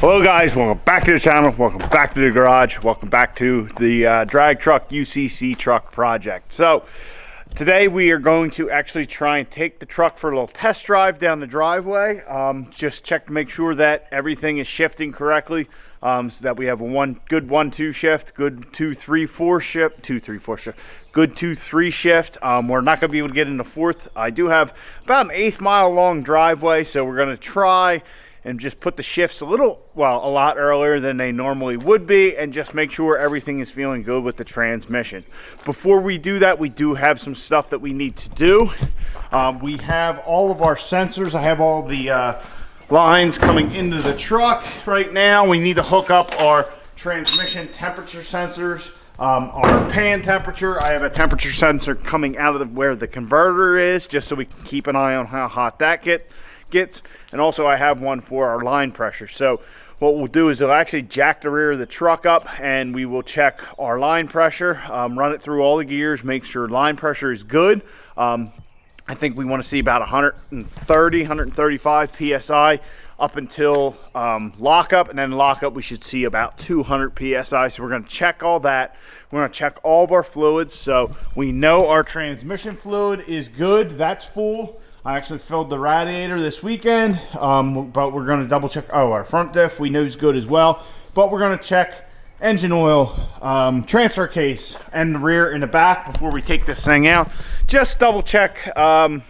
Hello guys, welcome back to the channel, welcome back to the garage, welcome back to the drag truck UCC truck project. So today we are going to actually try and take the truck for a little test drive down the driveway. Just check to make sure that everything is shifting correctly, so that we have a good 1-2 shift, good 2-3-4 shift, good 2-3 shift. We're not going to be able to get into fourth. I do have about an 1/8 mile long driveway, so we're going to try and just put the shifts a lot earlier than they normally would be, and just make sure everything is feeling good with the transmission. Before we do that, we do have some stuff that we need to do. We have all of our sensors. I have all the lines coming into the truck right now. We need to hook up our transmission temperature sensors, our pan temperature. I have a temperature sensor coming out of where the converter is, just so we can keep an eye on how hot that gets. And also I have one for our line pressure. So what we'll do is it'll actually jack the rear of the truck up, and we will check our line pressure, run it through all the gears, make sure line pressure is good. I think we want to see about 135 psi up until lockup, and then lockup we should see about 200 psi. So we're going to check all that. We're going to check all of our fluids, so we know our transmission fluid is good. That's full. I actually filled the radiator this weekend, but we're going to double check. Oh, our front diff we know is good as well, but we're going to check engine oil, transfer case, and the rear and the back before we take this thing out. Just double check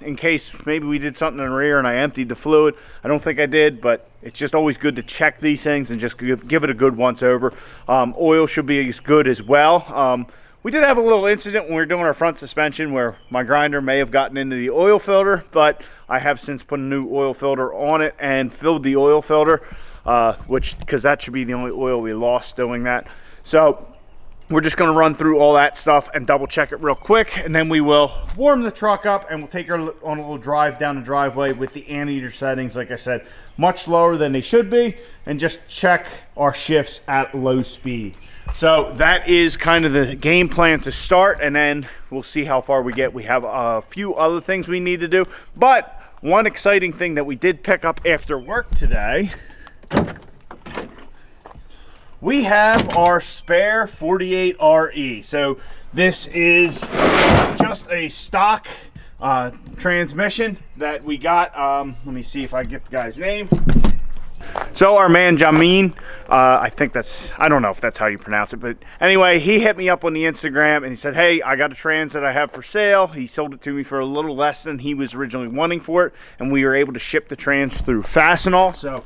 in case maybe we did something in the rear and I emptied the fluid. I don't think I did, but it's just always good to check these things and just give it a good once over. Oil should be as good as well. We did have a little incident when we were doing our front suspension where my grinder may have gotten into the oil filter, but I have since put a new oil filter on it and filled the oil filter, because that should be the only oil we lost doing that. So we're just going to run through all that stuff and double check it real quick, and then we will warm the truck up and we'll take her on a little drive down the driveway with the anteater settings, like I said, much lower than they should be, and just check our shifts at low speed. So that is kind of the game plan to start, and then we'll see how far we get. We have a few other things we need to do, but one exciting thing that we did pick up after work today, we have our spare 48RE. So this is just a stock transmission that we got. Let me see if I get the guy's name. So our man Jamin, I don't know if that's how you pronounce it, but anyway, he hit me up on the Instagram and he said, hey, I got a trans that I have for sale. He sold it to me for a little less than he was originally wanting for it, and we were able to ship the trans through Fastenal. So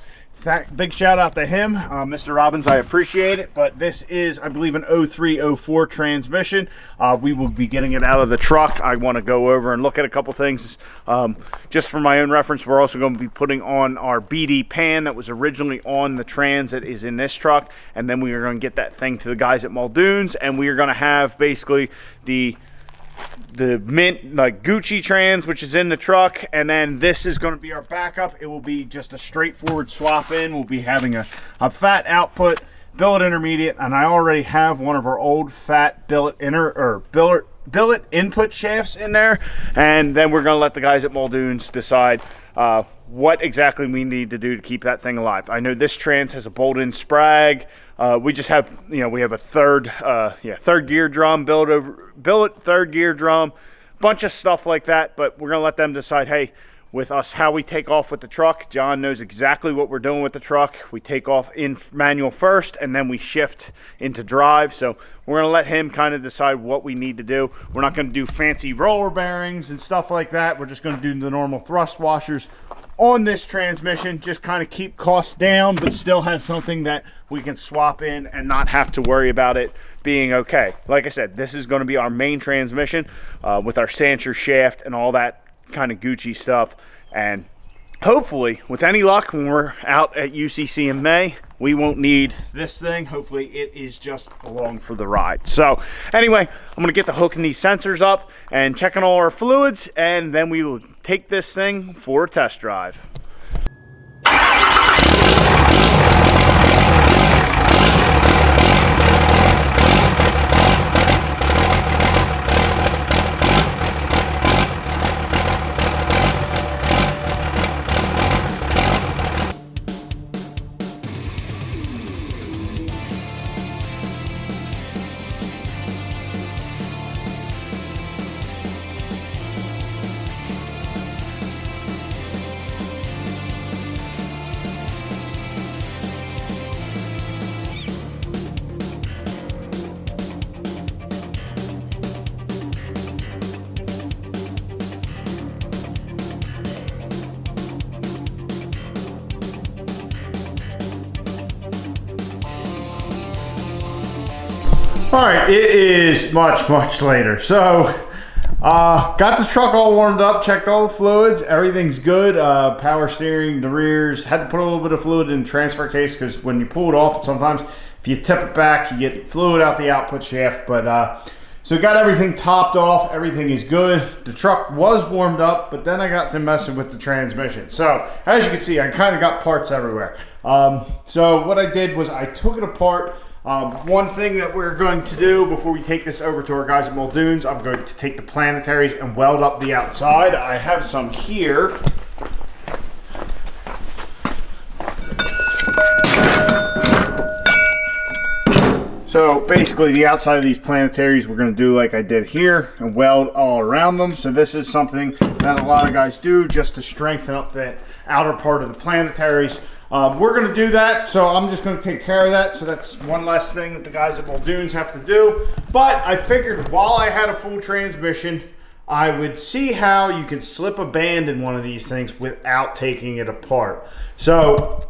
big shout out to him, Mr. Robbins. I appreciate it. But this is, I believe, an 03-04 transmission. We will be getting it out of the truck. I want to go over and look at a couple things. Just for my own reference, we're also going to be putting on our BD pan that was originally on the trans that is in this truck, and then we are going to get that thing to the guys at Muldoon's, and we are going to have basically the mint, like Gucci trans, which is in the truck, and then this is going to be our backup. It will be just a straightforward swap in. We'll be having a fat output, billet intermediate, and I already have one of our old fat billet input shafts in there, and then we're going to let the guys at Muldoon's decide what exactly we need to do to keep that thing alive. I know this trans has a bolt-in sprag. We just have, we have a third gear drum, billet third gear drum, bunch of stuff like that, but we're going to let them decide, hey, with us, how we take off with the truck. John knows exactly what we're doing with the truck. We take off in manual first, and then we shift into drive. So we're going to let him kind of decide what we need to do. We're not going to do fancy roller bearings and stuff like that. We're just going to do the normal thrust washers on this transmission, just kind of keep costs down, but still have something that we can swap in and not have to worry about it being okay. Like I said, this is going to be our main transmission with our Sancher shaft and all that kind of Gucci stuff, and hopefully, with any luck, when we're out at UCC in May, we won't need this thing. Hopefully it is just along for the ride. So anyway, I'm going to get the hooking these sensors up and checking all our fluids, and then we will take this thing for a test drive. All right, it is much later. So, got the truck all warmed up, checked all the fluids, everything's good. Power steering, the rears, had to put a little bit of fluid in the transfer case because when you pull it off, sometimes if you tip it back, you get fluid out the output shaft. But so got everything topped off, everything is good. The truck was warmed up, but then I got to messing with the transmission. So as you can see, I kind of got parts everywhere. So what I did was I took it apart. One thing that we're going to do before we take this over to our guys at Muldoon's, I'm going to take the planetaries and weld up the outside. I have some here. So basically the outside of these planetaries we're going to do like I did here and weld all around them. So this is something that a lot of guys do just to strengthen up that outer part of the planetaries. We're going to do that, so I'm just going to take care of that. So that's one less thing that the guys at Muldoon's have to do. But I figured while I had a full transmission, I would see how you can slip a band in one of these things without taking it apart. So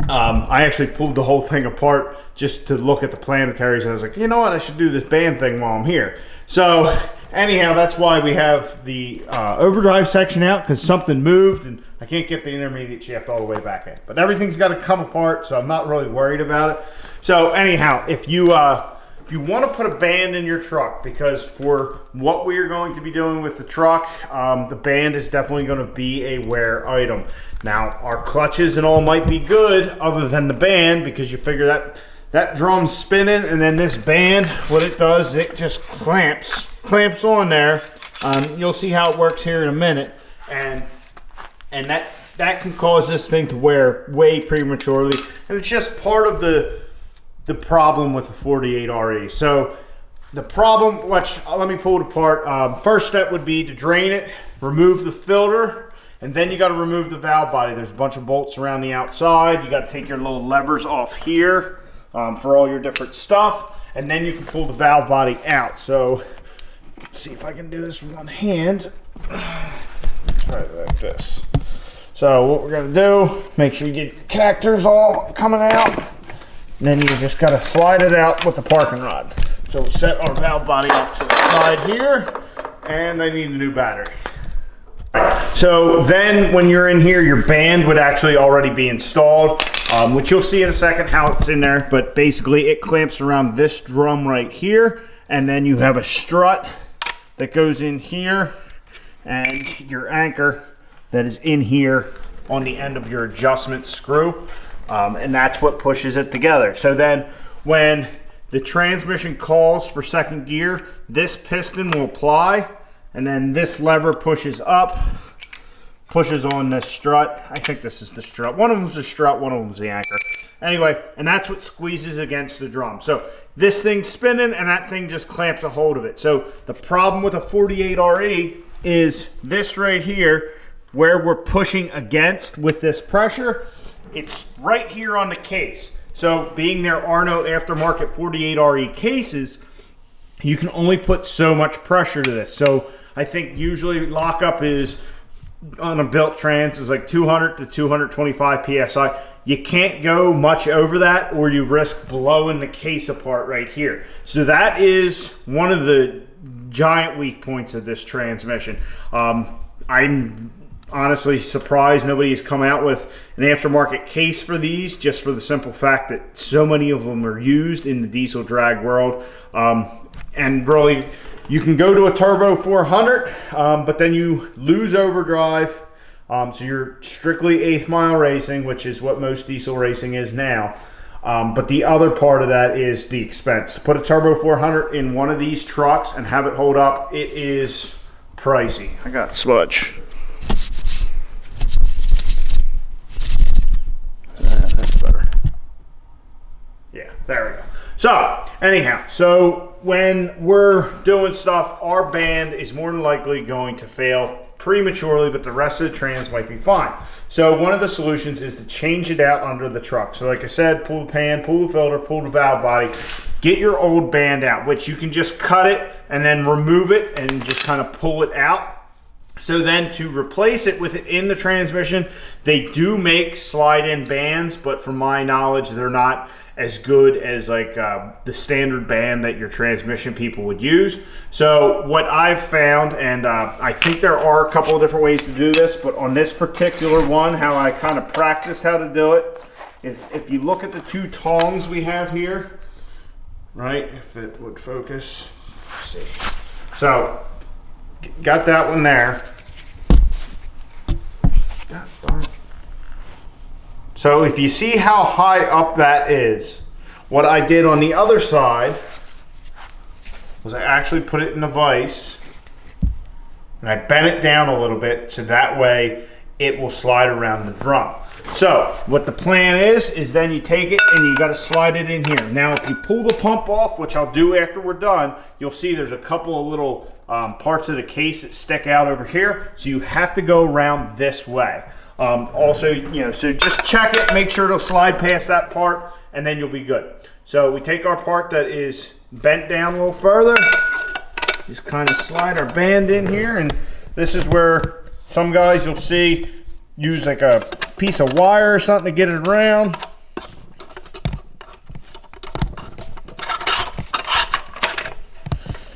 I actually pulled the whole thing apart just to look at the planetaries, and I was like, you know what, I should do this band thing while I'm here. So anyhow, that's why we have the overdrive section out, because something moved and I can't get the intermediate shaft all the way back in. But everything's got to come apart, so I'm not really worried about it. So anyhow, if you want to put a band in your truck, because for what we are going to be doing with the truck, the band is definitely going to be a wear item. Now, our clutches and all might be good other than the band, because you figure that drum's spinning, and then this band, what it does, it just clamps on there. You'll see how it works here in a minute, and that can cause this thing to wear way prematurely, and it's just part of the problem with the 48 RE. So the problem, let me pull it apart. First step would be to drain it, remove the filter, and then you got to remove the valve body. There's a bunch of bolts around the outside. You got to take your little levers off here for all your different stuff, and then you can pull the valve body out. So let's see if I can do this with one hand. Try it like this. So what we're going to do, make sure you get your connectors all coming out. And then you just got to slide it out with the parking rod. So we'll set our valve body off to the side here, and I need a new battery. So then when you're in here, your band would actually already be installed, which you'll see in a second how it's in there. But basically it clamps around this drum right here, and then you have a strut that goes in here, and your anchor that is in here on the end of your adjustment screw. And that's what pushes it together. So then when the transmission calls for second gear, this piston will apply, and then this lever pushes up, pushes on this strut. I think this is the strut. One of them's the strut, one of them's the anchor. Anyway, and that's what squeezes against the drum. So this thing's spinning, and that thing just clamps a hold of it. So the problem with a 48 RE is this right here, where we're pushing against with this pressure. It's right here on the case. So being there are no aftermarket 48 RE cases, you can only put so much pressure to this. So I think usually lockup is on a built trans is like 200 to 225 PSI. You can't go much over that, or you risk blowing the case apart right here. So that is one of the giant weak points of this transmission. I'm honestly surprised nobody has come out with an aftermarket case for these, just for the simple fact that so many of them are used in the diesel drag world. And really, you can go to a turbo 400, but then you lose overdrive. So you're strictly 8th mile racing, which is what most diesel racing is now. But the other part of that is the expense. To put a turbo 400 in one of these trucks and have it hold up, it is pricey. I got sludge. That's better. Yeah, there we go. So anyhow, so when we're doing stuff, our band is more than likely going to fail prematurely, but the rest of the trans might be fine. So one of the solutions is to change it out under the truck. So like I said, pull the pan, pull the filter, pull the valve body, get your old band out, which you can just cut it and then remove it and just kind of pull it out. So then to replace it with it in the transmission, they do make slide-in bands, but from my knowledge, they're not as good as like the standard band that your transmission people would use. So what I've found, and I think there are a couple of different ways to do this, but on this particular one, how I kind of practiced how to do it is if you look at the two tongs we have here, right, if it would focus, let's see. So got that one there. So if you see how high up that is, what I did on the other side was I actually put it in the vise and I bent it down a little bit so that way it will slide around the drum. So what the plan is then you take it and you got to slide it in here. Now if you pull the pump off, which I'll do after we're done, you'll see there's a couple of little parts of the case that stick out over here. So you have to go around this way. Also, you know, so just check it, make sure it'll slide past that part, and then you'll be good. So we take our part that is bent down a little further, just kind of slide our band in here, and this is where some guys you'll see use like a piece of wire or something to get it around.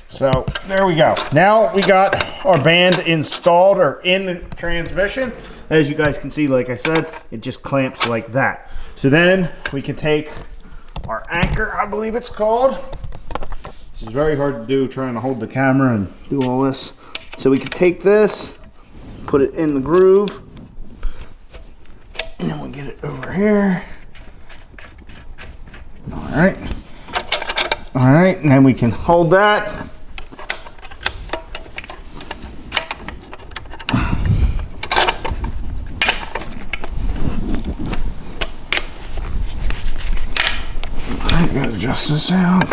So there we go. Now we got our band installed or in the transmission. As you guys can see, like I said, it just clamps like that. So then we can take our anchor, I believe it's called. This is very hard to do, trying to hold the camera and do all this. So we can take this, put it in the groove, and then we'll get it over here. All right, and then we can hold that. Gotta adjust this out.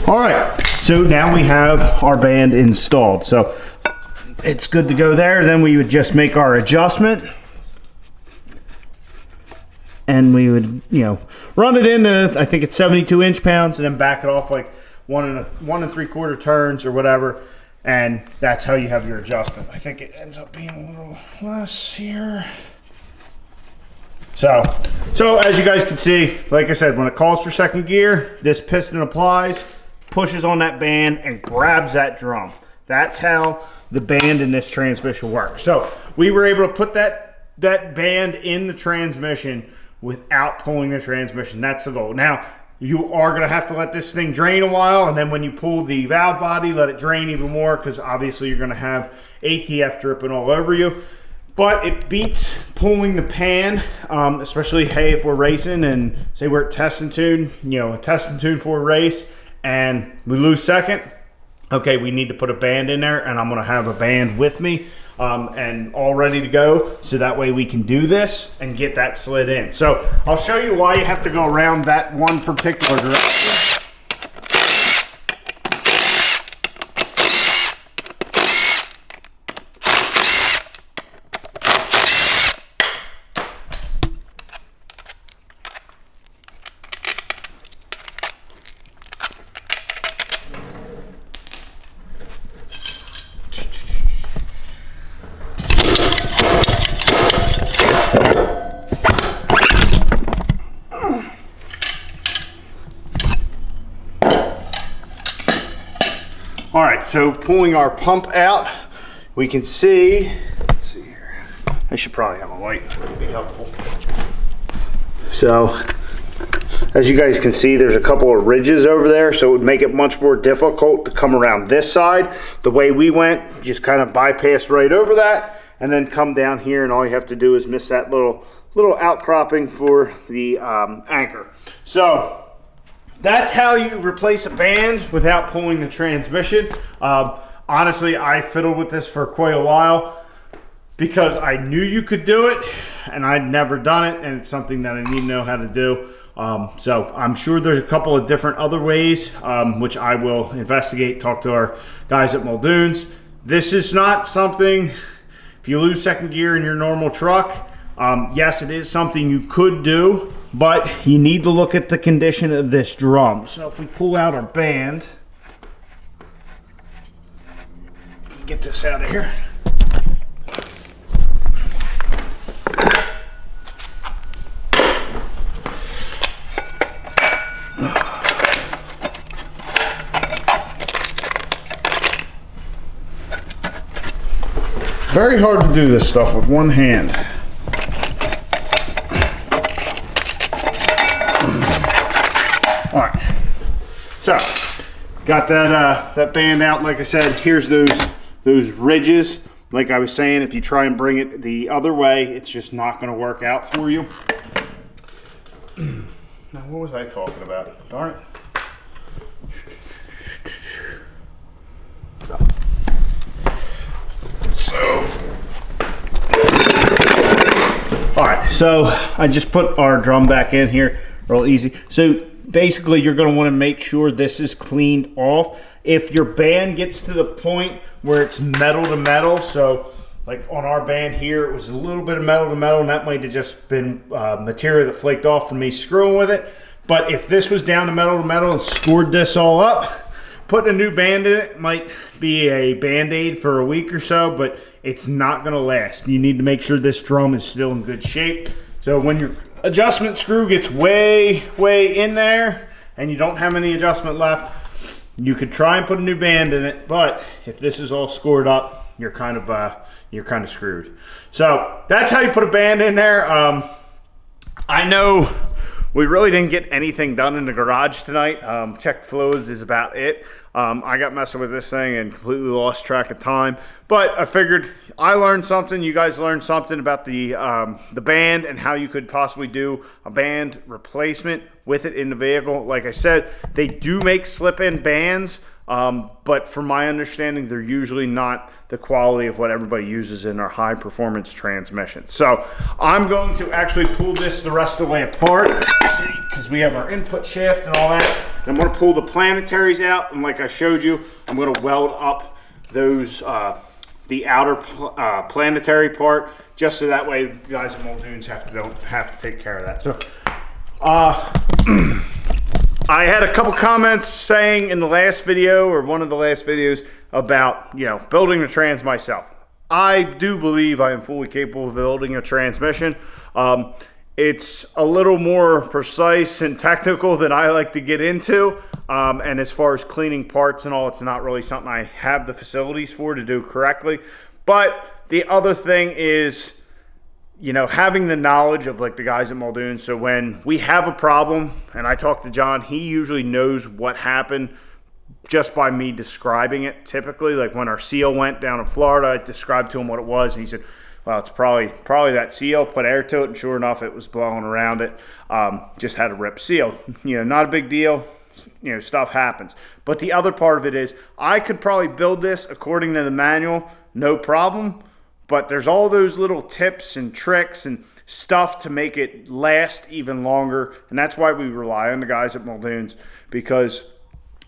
All right, so now we have our band installed. So it's good to go there. Then we would just make our adjustment. And we would, you know, run it into, I think it's 72 inch-pounds, and then back it off like 1 3/4 turns or whatever. And that's how you have your adjustment. I think it ends up being a little less here. So as you guys can see, like I said, when it calls for second gear, this piston applies, pushes on that band, and grabs that drum. That's how the band in this transmission works. So we were able to put that band in the transmission without pulling the transmission. That's the goal. Now, you are going to have to let this thing drain a while, and then when you pull the valve body, let it drain even more, because obviously you're going to have ATF dripping all over you. But it beats pulling the pan, especially, hey, if we're racing and say we're at test and tune, you know, a test and tune for a race, and we lose second. Okay, we need to put a band in there, and I'm going to have a band with me and all ready to go, so that way we can do this and get that slid in. So I'll show you why you have to go around that one particular direction. All right, so pulling our pump out, we can see, let's see here. I should probably have a light, that would be helpful. So, as you guys can see, there's a couple of ridges over there, so it would make it much more difficult to come around this side. The way we went, just kind of bypass right over that, and then come down here, and all you have to do is miss that little outcropping for the anchor. So, that's how you replace a band without pulling the transmission. Honestly, I fiddled with this for quite a while because I knew you could do it, and I'd never done it, and it's something that I need to know how to do. So I'm sure there's a couple of different other ways, which I will investigate, talk to our guys at Muldoon's. This is not something, if you lose second gear in your normal truck, Yes, it is something you could do, but you need to look at the condition of this drum. So if we pull out our band, get this out of here. Very hard to do this stuff with one hand. All right, so got that band out. Like I said, here's those ridges. Like I was saying, if you try and bring it the other way, it's just not going to work out for you. Now, what was I talking about? Darn it. All right, so I just put our drum back in here real easy. So basically you're going to want to make sure this is cleaned off. If your band gets to the point where it's metal to metal, so like on our band here, it was a little bit of metal to metal, and that might have just been material that flaked off from me screwing with it. But if this was down to metal and scored this all up, putting a new band in it might be a band-aid for a week or so, but it's not going to last. You need to make sure this drum is still in good shape. So when your adjustment screw gets way in there and you don't have any adjustment left, you could try and put a new band in it, but if this is all scored up, you're kind of screwed. So that's how you put a band in there. I know we really didn't get anything done in the garage tonight. Checked fluids is about it. I got messing with this thing and completely lost track of time. But I figured I learned something. You guys learned something about the band and how you could possibly do a band replacement with it in the vehicle. Like I said, they do make slip-in bands. But from my understanding, they're usually not the quality of what everybody uses in our high performance transmissions. So I'm going to actually pull this the rest of the way apart, see, because we have our input shaft and all that. I'm going to pull the planetaries out, and like I showed you, I'm going to weld up those the outer planetary part, just so that way the guys at Muldoon's don't have to take care of that. So I had a couple comments saying in the last video, or one of the last videos, about, you know, building the trans myself. I do believe I am fully capable of building a transmission. It's a little more precise and technical than I like to get into. And as far as cleaning parts and all, it's not really something I have the facilities for to do correctly. But the other thing is, you know, having the knowledge of like the guys at Muldoon. So when we have a problem and I talk to John, he usually knows what happened just by me describing it. Typically, like when our seal went down in Florida, I described to him what it was, and he said, well, it's probably that seal, put air to it, and sure enough, it was blowing around it. Just had a ripped seal. You know, not a big deal. You know, stuff happens. But the other part of it is, I could probably build this according to the manual, no problem. But there's all those little tips and tricks and stuff to make it last even longer. And that's why we rely on the guys at Muldoon's, because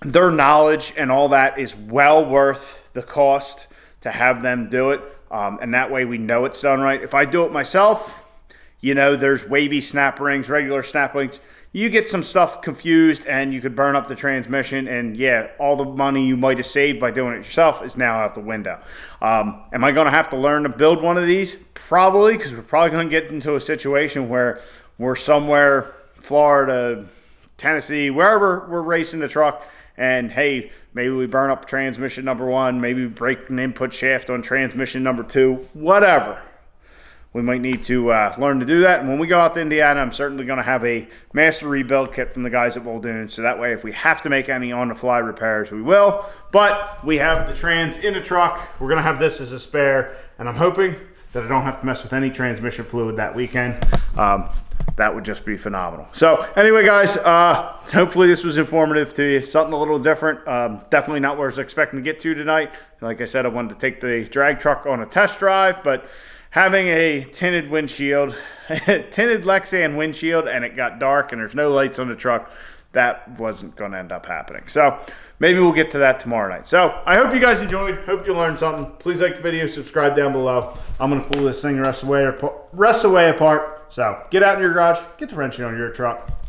their knowledge and all that is well worth the cost to have them do it. And that way we know it's done right. If I do it myself, you know, there's wavy snap rings, regular snap rings. You get some stuff confused and you could burn up the transmission, and yeah, all the money you might have saved by doing it yourself is now out the window. Am I going to have to learn to build one of these? Probably, because we're probably going to get into a situation where we're somewhere, Florida, Tennessee, wherever we're racing the truck, and hey, maybe we burn up transmission number 1, maybe we break an input shaft on transmission number 2, whatever. We might need to learn to do that. And when we go out to Indiana, I'm certainly going to have a master rebuild kit from the guys at Muldoon. So that way, if we have to make any on-the-fly repairs, we will. But we have the trans in the truck. We're going to have this as a spare. And I'm hoping that I don't have to mess with any transmission fluid that weekend. That would just be phenomenal. So anyway, guys, hopefully this was informative to you. Something a little different. Definitely not where I was expecting to get to tonight. Like I said, I wanted to take the drag truck on a test drive, but having a tinted windshield, tinted Lexan windshield, and it got dark and there's no lights on the truck, that wasn't going to end up happening. So maybe we'll get to that tomorrow night. So I hope you guys enjoyed. Hope you learned something. Please like the video, subscribe down below. I'm going to pull this thing the rest of the way apart. So get out in your garage, get the wrenching on your truck.